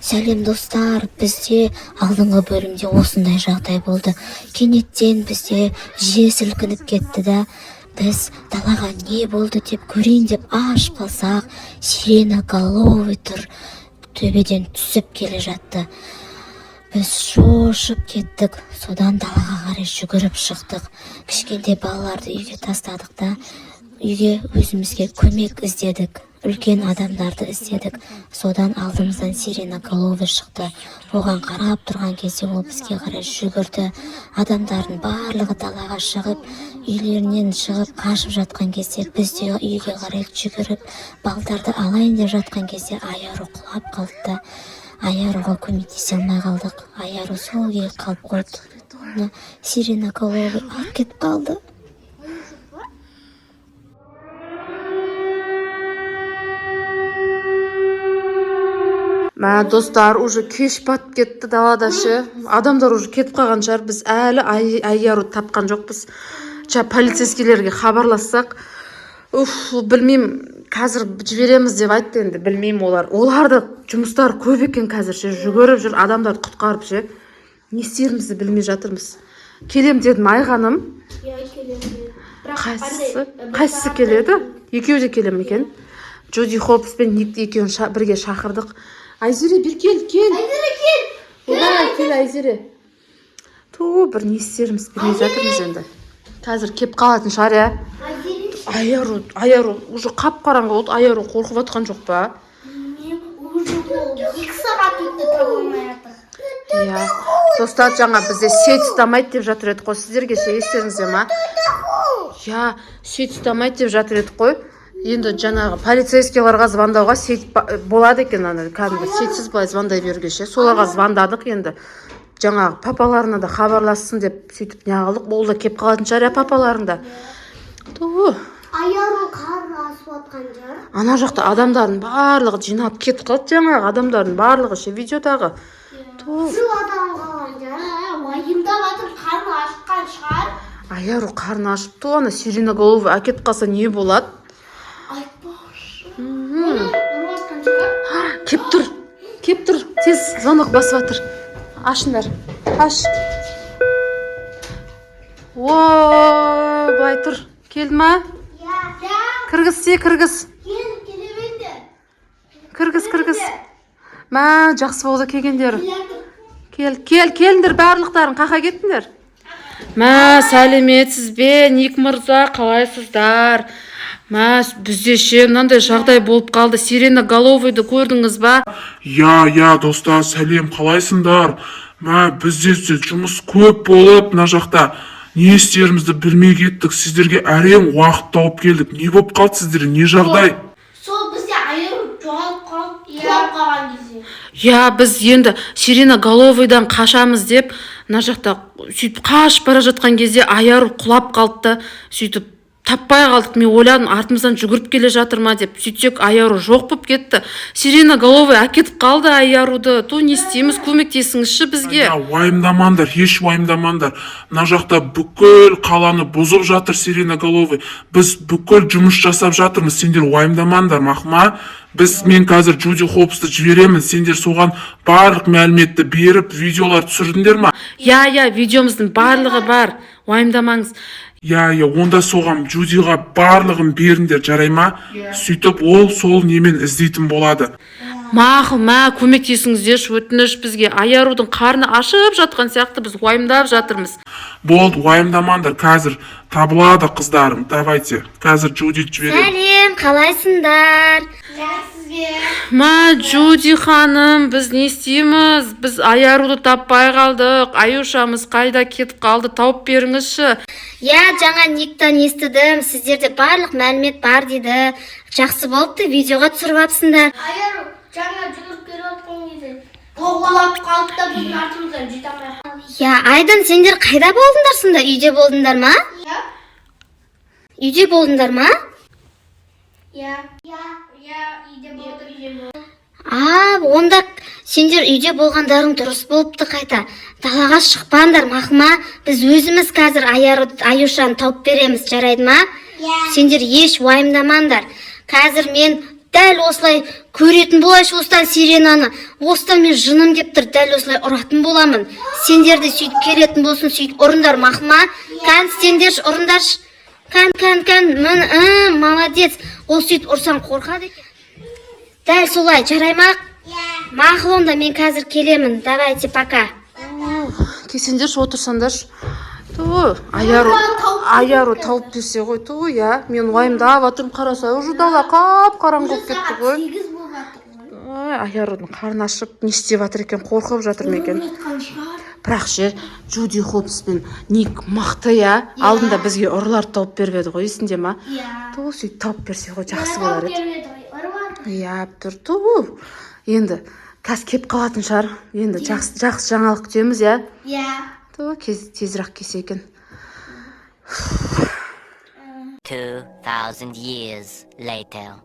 Сәлем достар, бізде алдыңғы бөлімде осындай жағдай болды. Кенеттен бізде жер сілкініп кетті да, біз далаға не болды деп көрейін деп ашып қалсақ, сиреноголовый тұр төбеден түсіп келе жатты. Біз шошып кеттік, содан далаға қарай жүгіріп шықтық. Кішкентай балаларды үйге тастадық та, үйге өзімізге көмек іздедік. Үлкен адамдарды іздедік. Содан алдымыздан сиреноголовый шықты. Оған қарап тұрған кезде ол бізге қарай жүгірді. Адамдардың барлығы далаға шығып, үйлерінен шығып қашып жатқан кезде біз де үйге қарай жүгіріп, балдарды алайын деп жатқан кезде Айару құлап қалды да, Айаруға көмектесе алмай қалдық. Айару сол күйі қалып қойды. Оны сиреноголовый алып кетіп қалды. Мә, достар, уже кеш батып кетті далада ше. Адамдар уже кетіп қалған шығар. Біз әлі Айару тапқан жоқпыз. Полицейскийлерге хабарлассақ, білмеймін, қазір жібереміз деп айтты енді, білмеймін олар. Оларды жұмыстар көп екен қазір ше, жүгіріп жүр, адамдарды құтқарып ше. Не істерімізді білмей жатырмыз. Келем дедім Айғаным. Қайсысы келеді? Екеуі де келем екен. Джуди Хопс пен Никті екеуін бірге шақырдық. Айзере, бір кел. Кел, Айзере. Бір не істеріміз білмей жатырмыз енді. Қазір кеп қалатын шығар, я? Айару, уже қап-қараңғы болды. Айару қорқып отқан жоқ па? Мен уже 2 сағат өтті таба алмай жатыр. Иә. Достар, жаңа бізде сет ұстамайды деп жатыр едік қой. Сіздерге ше естеріңізде ма? Иә, сет ұстамайды деп жатыр едік қой. Енді жаңағы полицейскийларға звондауға сет болады екен, кәдімгі сетсіз былай звондай беруге ше. Соларға звондадық енді. Жаңағы папаларына да хабарлассын деп сөйтіп неғылдық. Ол да кеп қалатын шығар, я папаларында. Айару қар асып атқан жар. Ана жақта адамдардың барлығы жинап кетіп қалды, жаңағы адамдардың барлығы ше видеодағы. Су адам қалған жар. Уайымдап атып қарны ашқан шығар. Айару қарны ашып, ана сиреноголовый әкетіп қалса не болады? Айтпақшы. Ұрып атқан шығар. Кеп тұр, тез звонок басып жатыр. Ашыңдар, аш. Былай тұр. Келді ма? Кіргіз. Келебейді. Кіргіз. Мә, жақсы болды келгендер. Келіндер барлықтарын, қақа кеттіңдер. Мә, сәлеметсіз бе, Ник мырза, қалайсыздар? Мә, бізде ше мынандай жағдай болып қалды. Сиреноголовыйды көрдіңіз ба? Я, достар, сәлем, қалайсыңдар? Мә, бізде жұмыс көп болып, мына жақта не істерімізді білмей кеттік. Сіздерге әрең уақыт тауып келдік. Не болып қалды сіздер? Не жағдай? Сол бізде Айару жоғалып қалып, құлап қалған кезде. Я, біз енді сиреноголовыйдан қашамыз деп, мына жақта сөйтіп қашып бара жатқан кезде Айару құлап қалды, сөйтіп таппай қалдық. Мен ойладым, артымыздан жүгіріп келе жатыр ма деп. Сөйтсек Айару жоқ болып кетті. Сиреноголовый әкетіп қалды Айаруды. Не істейміз, көмектесіңізші бізге. Уайымдамаңдар, еш уайымдамаңдар. Мына жақта бүкіл қаланы бұзып жатыр сиреноголовый. Біз бүкіл жұмыс жасап жатырмыз. Сендер уайымдамаңдар, мақма. Мен қазір Джуди Хопсты жіберемін. Сендер соған барлық мәліметті беріп, видеолар түсірдіңдер ма? Я, видеомыздың барлығы бар. Уайымдамаңыз. Я, онда соған Джудиға барлығын беріңдер, жарай ма? Сөйтіп ол сол немен іздейтін болады. Мә, көмектесіңіздерші, өтініш бізге. Айарудың қарны ашып жатқан сияқты біз уайымдап жатырмыз. Болды, уайымдамаңдар, қазір табылады қыздарым. Давайте, қазір Джуди жіберем. Сәлем, қалайсыңдар? Мә, Джуди ханым, біз не істейміз? Біз Айаруды таппай қалдық. Аюшамыз қайда кетіп қалды, тауып беріңізші. Я, жаңа Никтан естідім, сіздерде барлық мәлімет бар дейді. Жақсы болыпты, видеоға түсіріп апсыңдар. Айару жаңа жүгіріп келіп атқан кезде құлап қалды да біздің артымыздан жете алмай қалды. Я, Айдын, сендер қайда болдыңдар сонда? Үйде болдыңдар ма? Үйде болдыңдар ма? Я, үйде болды. Онда сендер үйде болғандарың дұрыс болыпты қайта. Далаға шықпаңдар, мақма. Біз өзіміз қазір Аюшаны тауып береміз, жарайды ма? Сендер еш уайымдамаңдар. Қазір мен дәл осылай көретін болайшы осыдан сиренаны. Осыдан мен жыным кеп тұр, дәл осылай ұратын боламын. Сендерді сөйтіп келетін болсын, сөйтіп ұрындар мақма. Кән, сендерш ұрындарш. Кән, молодец. Ол сөйтіп ұрсан қорқады екен. Дәл солай, жарай ма? Мақыл онда мен қазір келемін. Давайте, пока. Келсеңдерші, отырсаңдаршы. Ту, аяру тауып берсе ғой, ту, я. Мен уайымдап атырым, қараса, уже дала қап-қараң болып кетті ғой. 8 болып жатыр ғой. Ой, аярудың қарны ашып, не істеп жатыр екен, қорқып жатыр ма екен. Бірақ ше, Джуди Хопс пен Ник мықты, я. Алдында бізге ұрыларды тауып бербеді ғой, есінде ма? Ту, сөйтіп тауып берсе ғой, жақсы болар еді. Я, тұр, ту. Енді қазір кеп қалатын шығар. Енді жақсы жаңалық күтеміз, я. Ту, тезірек келсе екен. 2000 years later.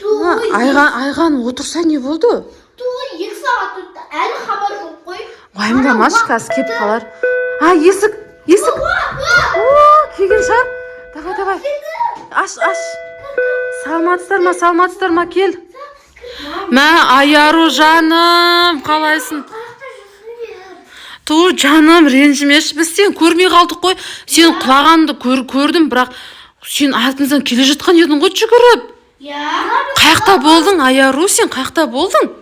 Айған отырса не болды? 2 сағат өтті, әлі хабар жоқ қой. Уайымдамашы, қазір кеп қалар. Есік. Келген шығар. Давай. Аш. Салматсыздар ма, кел. Мә, аяру жаным, қалайсың? Ту, жаным, ренжімеші, біз сен көрмей қалдық қой. Сен құлағанды көрдім, бірақ сен артымыздан келе жатқан едің ғой жүгіріп. Қаяқта болдың, аяру, сен қаяқта болдың?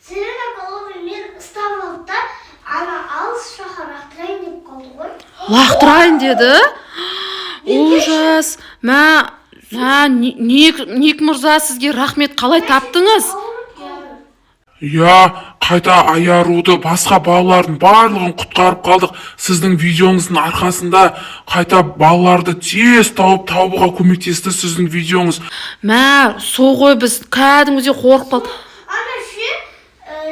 Сирена головы мен ұстап алды да, ана алыс жаққа лақтырайын деп қалды ғой. Лақтырайын деді? Ужас. Ник мырза, сізге рахмет, қалай таптыңыз? Я, қайта аяруды, басқа балалардың барлығын құтқарып қалдық. Сіздің видеоңыздың арқасында қайта балаларды тез табуға көмектесті сіздің видеоңыз. Сол ғой, біз кәдімгідей қорқып қалдық. Ана ше,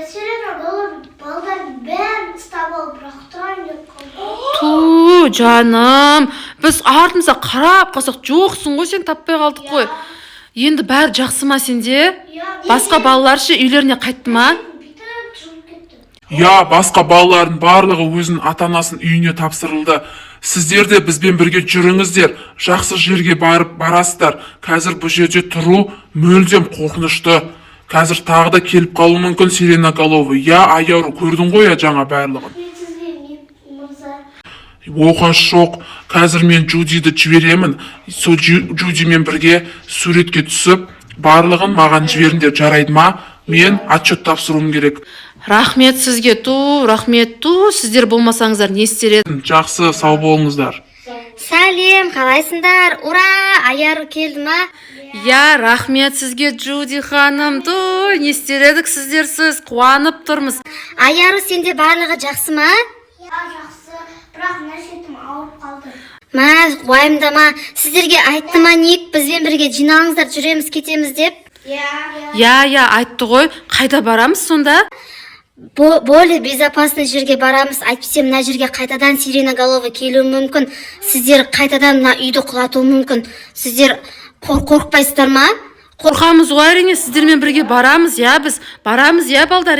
Сирена головы балдардың бәрін ұстап алып лақтырайын деп қалды. Ту, жаным, біз артымызға қарап қалсақ жоқсың ғой, сен таппай қалдық қой. Енді бәрі жақсы ма сенде? Басқа балалар ше үйлеріне қайтты ма? Я, басқа балалардың барлығы өзінің ата-анасын үйіне тапсырылды. Сіздер де бізбен бірге жүріңіздер, жақсы жерге барасыздар. Қазір бұл жерде тұру мүлдем қорқынышты. Қазір тағы да келіп қалу мүмкін сиреноголовый. Я, аяру, көрдің ғой жаңа барлығын. Оқаш жоқ. Қазір мен Джудиді жіберемін. Сол Джудимен бірге суретке түсіп, барлығын маған жіберіңдер, жарайды ма? Мен отчет тапсыруым керек. Рахмет сізге, рахмет. Сіздер болмасаңыздар не істер еді? Жақсы, сау болыңыздар. Сәлем, қалайсыңдар? Ура, аяру келді ма? Я, рахмет сізге, Джуди ханым. Не істер едік сіздерсіз? Қуанып тұрмыз. Аяру, сенде барлығы жақсы ма? Жақсы, бірақ нәрсетім ауырып қалды. Уайымдама. Сіздерге айтты ма Ник, бізбен бірге жиналыңыздар, жүреміз, кетеміз деп? Я, айтты ғой. Қайда барамыз сонда? Более безопасный жерге барамыз. Айтпесем, мына жерге қайтадан сиреноголовый келуі мүмкін. Сіздер қайтадан мына үйді құлатуы мүмкін. Сіздер қорықпайсыздар ма? Қорқамыз ғой, әрине, сіздермен бірге барамыз, біз барамыз, балдар,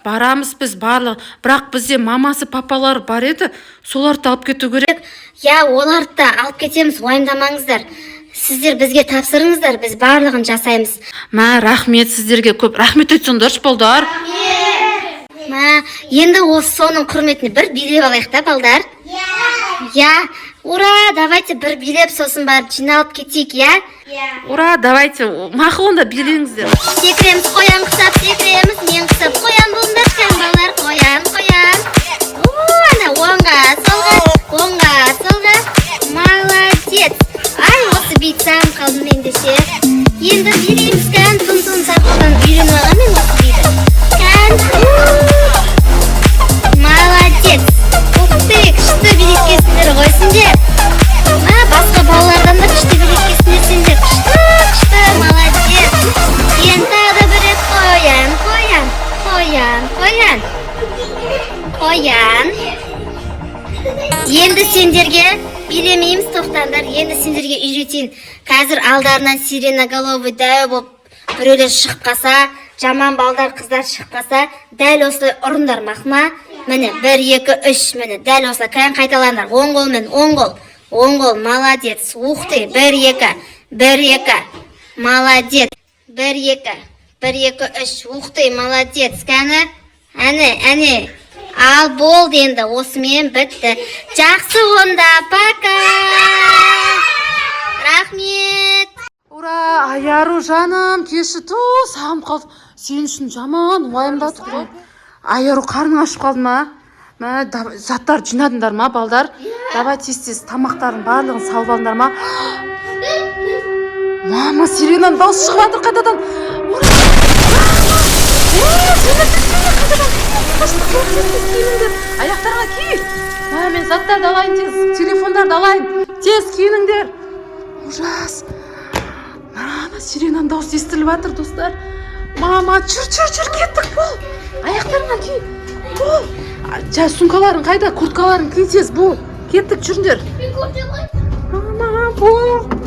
Барамыз біз барлығы, бірақ бізде мамасы, папалары бар еді, соларды алып кету керек. Оларды да алып кетеміз, уайымдамаңыздар. Сіздер бізге тапсырыңыздар, біз барлығын жасаймыз. Рахмет сіздерге көп. Рахмет айтсаңдаршы, балдар. Енді осы соның құрметіне бір билеп алайық та, балдар. Ура, давайте бір билеп, сосын барып жиналып кетейік, Ура, давайте, мақыл онда билеңіздер. Секіреміз, қоян құсап, секіреміз, мен құсап, қоян болыңдар, кән балар, қоян. Ана, оңға, солға, молодец. Осы бейтсам қалдым ендеше. Енді билейміз, кән, тұн сақылдан үйреніп алған мен осы бейді. Молодец. Күшті билеткесіндер қойсыңдер. Басқа балалардан да күшті билеткесіндер сендер. Күшті, молодец. Енді тағы да бір рет қоян. Енді сендерге билемейміз, тоқтаңдар. Енді сендерге үйретейін. Қазір алдарынан сиреноголовый дәу болып біреулер шығып қалса, жаман балдар, қыздар шығып қалса, дәл осылай ұрындар мақма. Міне, 1, 2, 3, міне, дәл осылай кән қайталандар. Оң қол, молодец. Ухты, 1, 2, Молодец. 1, 2, 3. Ух ты, молодец. Кәні. Әне. Ал болды енді. Осымен бітті. Жақсы онда. Пока. Рахмет. Ура, Аяру жаным, кешіту, сағым қалды. Сен үшін жаман уайымдадық қой. Аяру, қарның ашып қалды ма? Заттар жинадыңдар ма, балдар? Давай тез тамақтарын барлығын салып алыңдар ма? Мама, сиренаның дауысы шығып жатыр қайтадан. Ура! Аяқтарға ки. Мен заттарды алайын тез, телефондарды алайын. Тез киініңдер. Ужас. Мама, сиренаның дауысы естіліп жатыр, достар. Мама, жүр, кеттік, бұл. Аяқтарыңа ки. Бұл. Жа, сумкаларын қайда, курткаларын ки тез, бұл. Кеттік, жүріңдер. Мама, бұл.